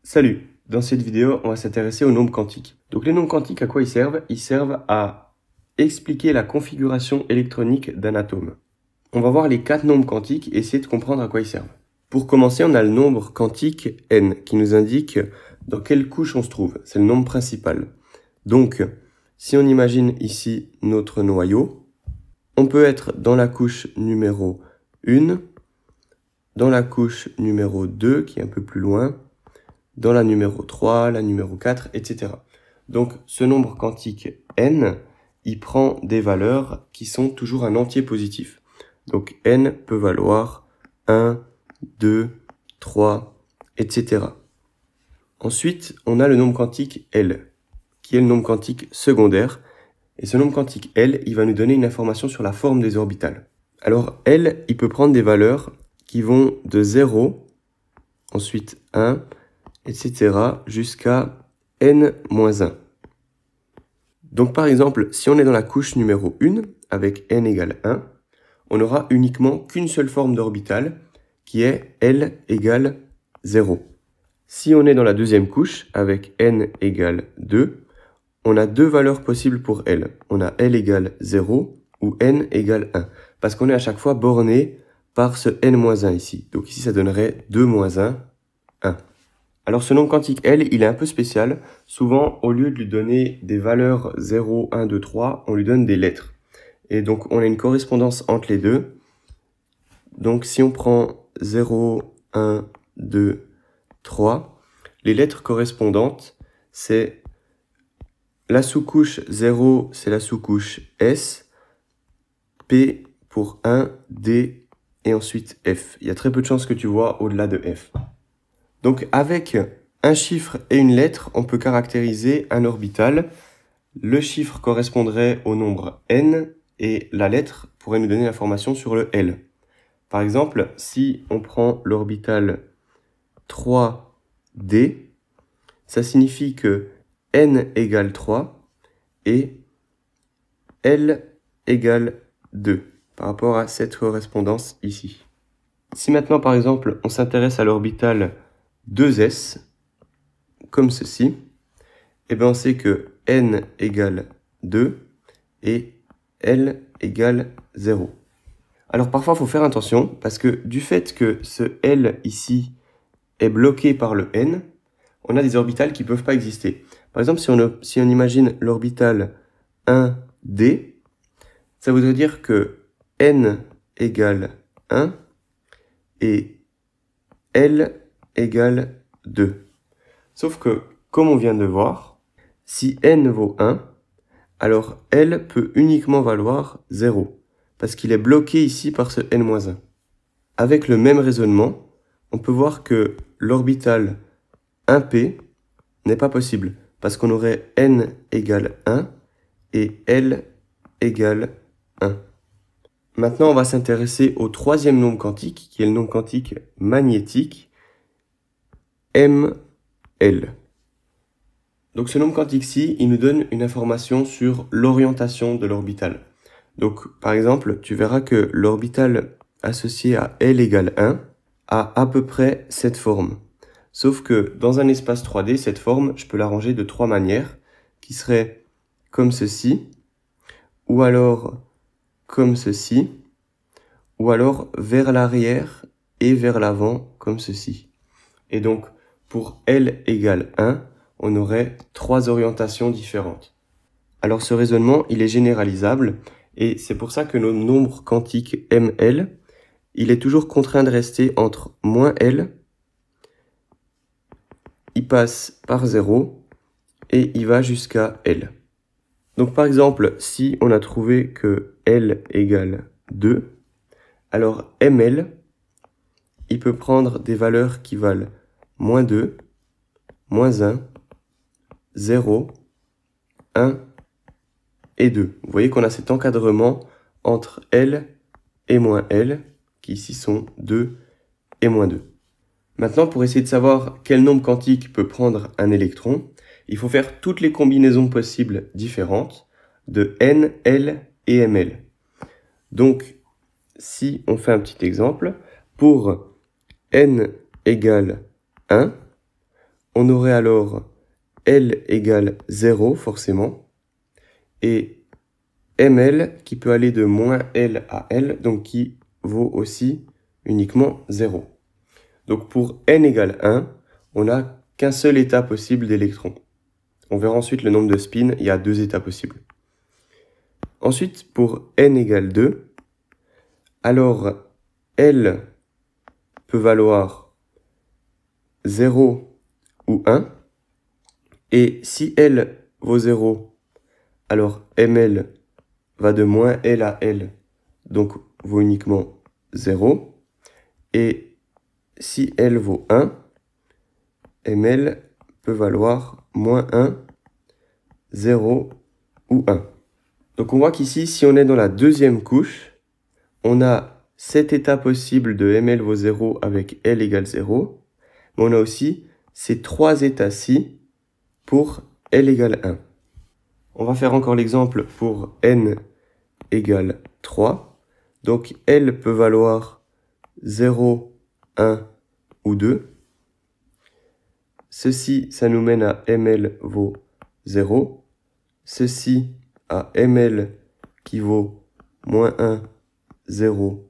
Salut! Dans cette vidéo, on va s'intéresser aux nombres quantiques. Donc les nombres quantiques, à quoi ils servent? Ils servent à expliquer la configuration électronique d'un atome. On va voir les 4 nombres quantiques et essayer de comprendre à quoi ils servent. Pour commencer, on a le nombre quantique n qui nous indique dans quelle couche on se trouve. C'est le nombre principal. Donc, si on imagine ici notre noyau, on peut être dans la couche numéro 1, dans la couche numéro 2 qui est un peu plus loin, dans la numéro 3, la numéro 4, etc. Donc ce nombre quantique n, il prend des valeurs qui sont toujours un entier positif. Donc n peut valoir 1, 2, 3, etc. Ensuite, on a le nombre quantique L, qui est le nombre quantique secondaire. Et ce nombre quantique L, il va nous donner une information sur la forme des orbitales. Alors L, il peut prendre des valeurs qui vont de 0, ensuite 1, etc. jusqu'à n-1. Donc par exemple, si on est dans la couche numéro 1, avec n égale 1, on n'aura uniquement qu'une seule forme d'orbitale, qui est L égale 0. Si on est dans la deuxième couche, avec n égale 2, on a deux valeurs possibles pour L. On a L égale 0 ou n égale 1, parce qu'on est à chaque fois borné par ce n-1 ici. Donc ici, ça donnerait 2-1, 1. Alors ce nombre quantique L, il est un peu spécial. Souvent, au lieu de lui donner des valeurs 0, 1, 2, 3, on lui donne des lettres. Et donc on a une correspondance entre les deux. Donc si on prend 0, 1, 2, 3, les lettres correspondantes, c'est la sous-couche 0, c'est la sous-couche S, P pour 1, D et ensuite F. Il y a très peu de chances que tu vois au-delà de F. Donc avec un chiffre et une lettre, on peut caractériser un orbital. Le chiffre correspondrait au nombre n et la lettre pourrait nous donner l'information sur le L. Par exemple, si on prend l'orbital 3D, ça signifie que n égale 3 et L égale 2 par rapport à cette correspondance ici. Si maintenant par exemple on s'intéresse à l'orbital 2s, comme ceci, et bien on sait que n égale 2 et L égale 0. Alors parfois il faut faire attention, parce que du fait que ce L ici est bloqué par le n, on a des orbitales qui ne peuvent pas exister. Par exemple, si on imagine l'orbital 1D, ça voudrait dire que n égale 1 et L égale 2. Sauf que, comme on vient de voir, si n vaut 1, alors L peut uniquement valoir 0, parce qu'il est bloqué ici par ce n-1. Avec le même raisonnement, on peut voir que l'orbital 1p n'est pas possible, parce qu'on aurait n égale 1 et L égale 1. Maintenant, on va s'intéresser au troisième nombre quantique, qui est le nombre quantique magnétique, ML. Donc ce nombre quantique-ci, il nous donne une information sur l'orientation de l'orbital. Donc par exemple, tu verras que l'orbital associé à L égale 1 a à peu près cette forme. Sauf que dans un espace 3D, cette forme, je peux l'arranger de 3 manières, qui seraient comme ceci, ou alors comme ceci, ou alors vers l'arrière et vers l'avant comme ceci. Et donc, pour L égale 1, on aurait 3 orientations différentes. Alors ce raisonnement, il est généralisable, et c'est pour ça que nos nombres quantiques ML, il est toujours contraint de rester entre moins L, il passe par 0, et il va jusqu'à L. Donc par exemple, si on a trouvé que L égale 2, alors ML, il peut prendre des valeurs qui valent moins 2, moins 1, 0, 1 et 2. Vous voyez qu'on a cet encadrement entre L et moins L, qui ici sont 2 et moins 2. Maintenant, pour essayer de savoir quel nombre quantique peut prendre un électron, il faut faire toutes les combinaisons possibles différentes de N, L et ML. Donc, si on fait un petit exemple, pour N égale 1, on aurait alors L égale 0 forcément, et ML qui peut aller de moins L à L, donc qui vaut aussi uniquement 0. Donc pour n égale 1, on n'a qu'un seul état possible d'électrons. On verra ensuite le nombre de spins, il y a 2 états possibles. Ensuite, pour n égale 2, alors L peut valoir 0 ou 1, et si L vaut 0, alors ML va de moins L à L, donc vaut uniquement 0, et si L vaut 1, ML peut valoir moins 1, 0 ou 1. Donc on voit qu'ici, si on est dans la deuxième couche, on a cet état possible de ML vaut 0 avec L égale 0, mais on a aussi ces 3 états-ci pour L égale 1. On va faire encore l'exemple pour N égale 3. Donc L peut valoir 0, 1 ou 2. Ceci, ça nous mène à ML vaut 0. Ceci à ML qui vaut moins 1, 0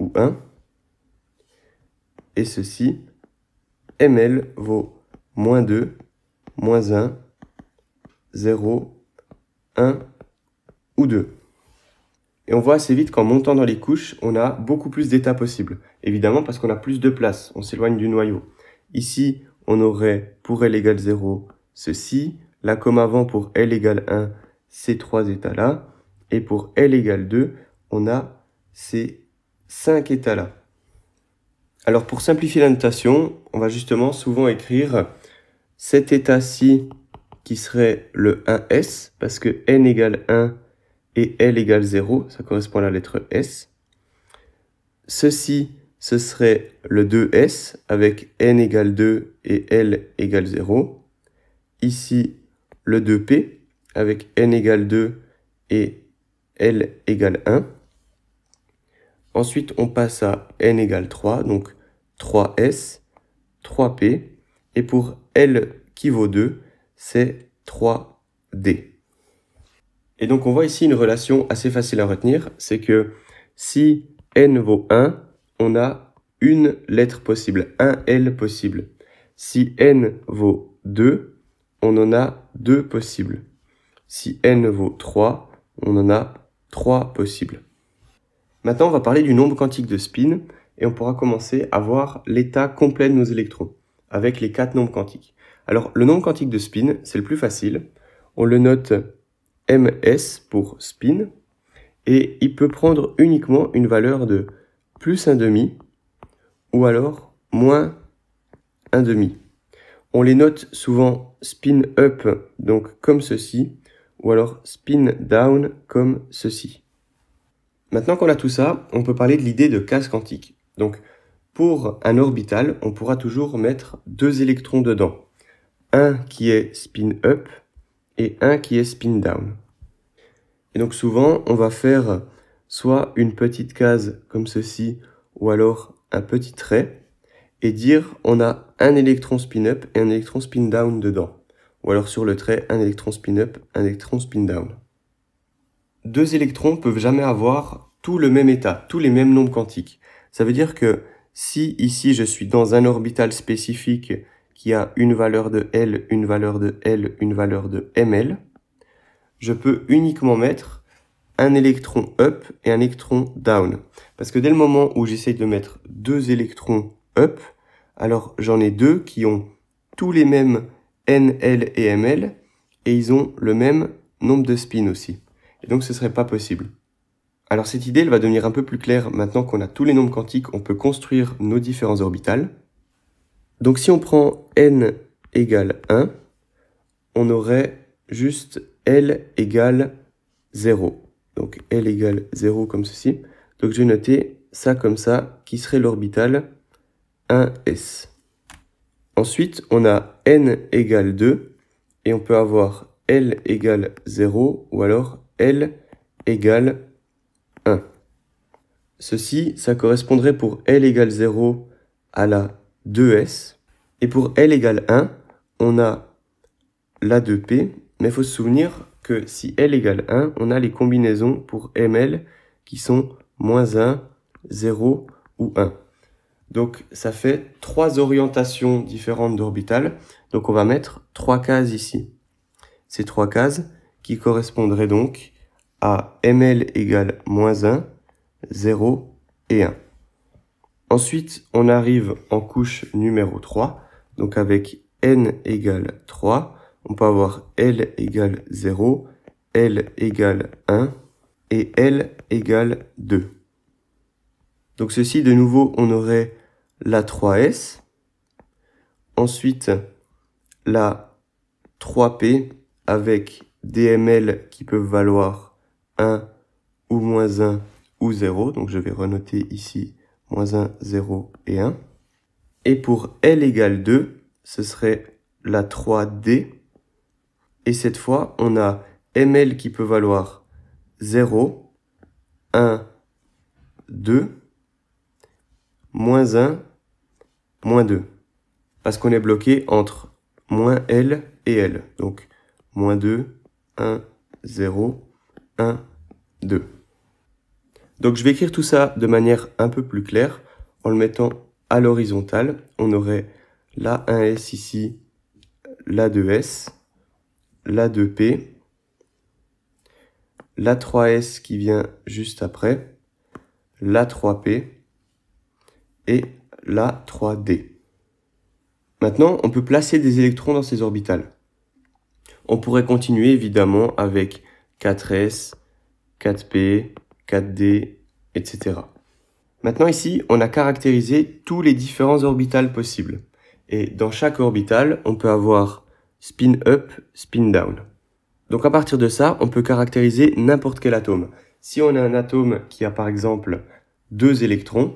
ou 1. Et ceci, ML vaut moins 2, moins 1, 0, 1 ou 2. Et on voit assez vite qu'en montant dans les couches, on a beaucoup plus d'états possibles. Évidemment parce qu'on a plus de place, on s'éloigne du noyau. Ici, on aurait pour L égale 0 ceci, là comme avant pour L égale 1, ces 3 états-là, et pour L égale 2, on a ces 5 états-là. Alors pour simplifier la notation, on va justement souvent écrire cet état-ci qui serait le 1S, parce que n égale 1 et L égale 0, ça correspond à la lettre S. Ceci, ce serait le 2S, avec n égale 2 et L égale 0. Ici, le 2P, avec n égale 2 et L égale 1. Ensuite, on passe à n égale 3, donc 3S, 3P, et pour L qui vaut 2, c'est 3D. Et donc on voit ici une relation assez facile à retenir, c'est que si n vaut 1, on a une lettre possible, un L possible. Si n vaut 2, on en a 2 possibles. Si n vaut 3, on en a 3 possibles. Maintenant, on va parler du nombre quantique de spin et on pourra commencer à voir l'état complet de nos électrons avec les 4 nombres quantiques. Alors, le nombre quantique de spin, c'est le plus facile. On le note ms pour spin et il peut prendre uniquement une valeur de plus 1/2 ou alors moins 1/2. On les note souvent spin up, donc comme ceci, ou alors spin down comme ceci. Maintenant qu'on a tout ça, on peut parler de l'idée de case quantique. Donc, pour un orbital, on pourra toujours mettre 2 électrons dedans. Un qui est spin up et un qui est spin down. Et donc souvent, on va faire soit une petite case comme ceci, ou alors un petit trait, et dire on a un électron spin up et un électron spin down dedans. Ou alors sur le trait, un électron spin up, un électron spin down. 2 électrons peuvent jamais avoir tout le même état, tous les mêmes nombres quantiques. Ça veut dire que si ici je suis dans un orbital spécifique qui a une valeur de L, une valeur de L, une valeur de ML, je peux uniquement mettre un électron up et un électron down. Parce que dès le moment où j'essaye de mettre 2 électrons up, alors j'en ai 2 qui ont tous les mêmes N, L et ML, et ils ont le même nombre de spins aussi. Et donc ce serait pas possible. Alors cette idée elle va devenir un peu plus claire maintenant qu'on a tous les nombres quantiques, on peut construire nos différents orbitales. Donc si on prend n égale 1, on aurait juste L égale 0. Donc L égale 0 comme ceci. Donc je vais noter ça comme ça, qui serait l'orbital 1s. Ensuite, on a n égale 2, et on peut avoir L égale 0, ou alors L égale 1. Ceci, ça correspondrait pour L égale 0 à la 2s, et pour L égale 1, on a la 2p, mais il faut se souvenir que si L égale 1, on a les combinaisons pour ML qui sont moins 1, 0 ou 1. Donc ça fait 3 orientations différentes d'orbitales. Donc on va mettre 3 cases ici. Ces 3 cases qui correspondraient donc à ML égale moins 1, 0 et 1. Ensuite, on arrive en couche numéro 3. Donc avec N égale 3, on peut avoir L égale 0, L égale 1 et L égale 2. Donc ceci, de nouveau, on aurait la 3S, ensuite la 3P avec des ML qui peuvent valoir 1 ou moins 1 ou 0. Donc je vais renoter ici moins 1, 0 et 1. Et pour L égale 2, ce serait la 3D. Et cette fois, on a ML qui peut valoir 0, 1, 2, moins 1, moins 2. Parce qu'on est bloqué entre moins L et L. Donc, moins 2, 1, 0, 1, 2. Donc, je vais écrire tout ça de manière un peu plus claire. En le mettant à l'horizontale, on aurait la 1S ici, la 2S, la 2P, la 3S qui vient juste après, la 3P et la 3D. Maintenant, on peut placer des électrons dans ces orbitales. On pourrait continuer évidemment avec 4S, 4P, 4D, etc. Maintenant ici, on a caractérisé tous les différents orbitales possibles. Et dans chaque orbital, on peut avoir spin up, spin down. Donc à partir de ça, on peut caractériser n'importe quel atome. Si on a un atome qui a par exemple 2 électrons,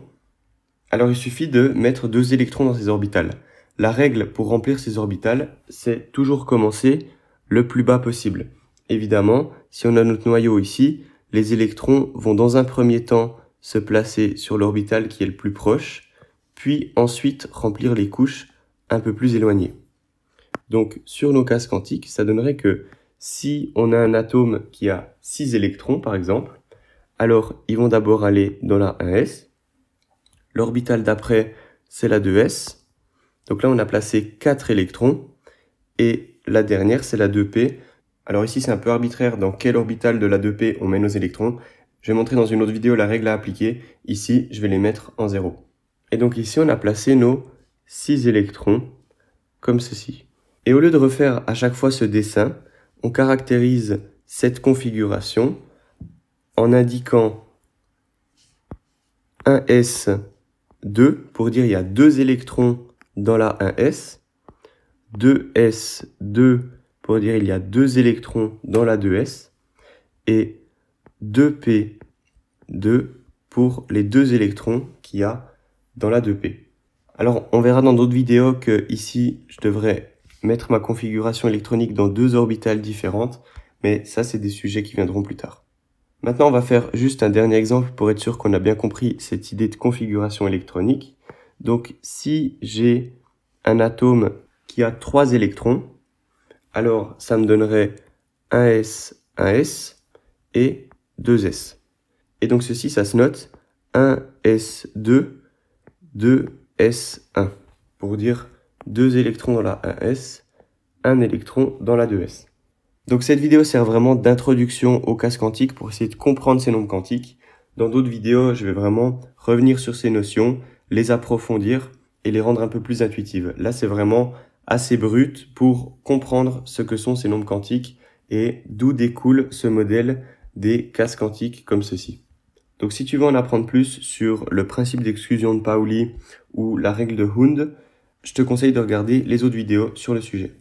alors il suffit de mettre 2 électrons dans ces orbitales. La règle pour remplir ces orbitales, c'est toujours commencer le plus bas possible. Évidemment, si on a notre noyau ici, les électrons vont dans un premier temps se placer sur l'orbital qui est le plus proche, puis ensuite remplir les couches un peu plus éloignées. Donc sur nos cases quantiques, ça donnerait que si on a un atome qui a 6 électrons par exemple, alors ils vont d'abord aller dans la 1s, l'orbital d'après c'est la 2s, donc là on a placé 4 électrons, et la dernière c'est la 2p. Alors ici c'est un peu arbitraire dans quel orbital de la 2p on met nos électrons. Je vais montrer dans une autre vidéo la règle à appliquer. Ici je vais les mettre en 0. Et donc ici on a placé nos 6 électrons comme ceci. Et au lieu de refaire à chaque fois ce dessin, on caractérise cette configuration en indiquant 1s2 pour dire il y a 2 électrons dans la 1s, 2s2 pour dire il y a 2 électrons dans la 2s, et 2p2 pour les 2 électrons qu'il y a dans la 2p. Alors on verra dans d'autres vidéos que ici je devrais mettre ma configuration électronique dans 2 orbitales différentes, mais ça c'est des sujets qui viendront plus tard. Maintenant on va faire juste un dernier exemple pour être sûr qu'on a bien compris cette idée de configuration électronique. Donc si j'ai un atome qui a 3 électrons, alors ça me donnerait 1s, 1s et 2s. Et donc ceci ça se note 1s2, 2s1 pour dire 2 électrons dans la 1s, 1 électron dans la 2s. Donc cette vidéo sert vraiment d'introduction aux cases quantiques pour essayer de comprendre ces nombres quantiques. Dans d'autres vidéos, je vais vraiment revenir sur ces notions, les approfondir et les rendre un peu plus intuitives. Là, c'est vraiment assez brut pour comprendre ce que sont ces nombres quantiques et d'où découle ce modèle des cases quantiques comme ceci. Donc si tu veux en apprendre plus sur le principe d'exclusion de Pauli ou la règle de Hund, je te conseille de regarder les autres vidéos sur le sujet.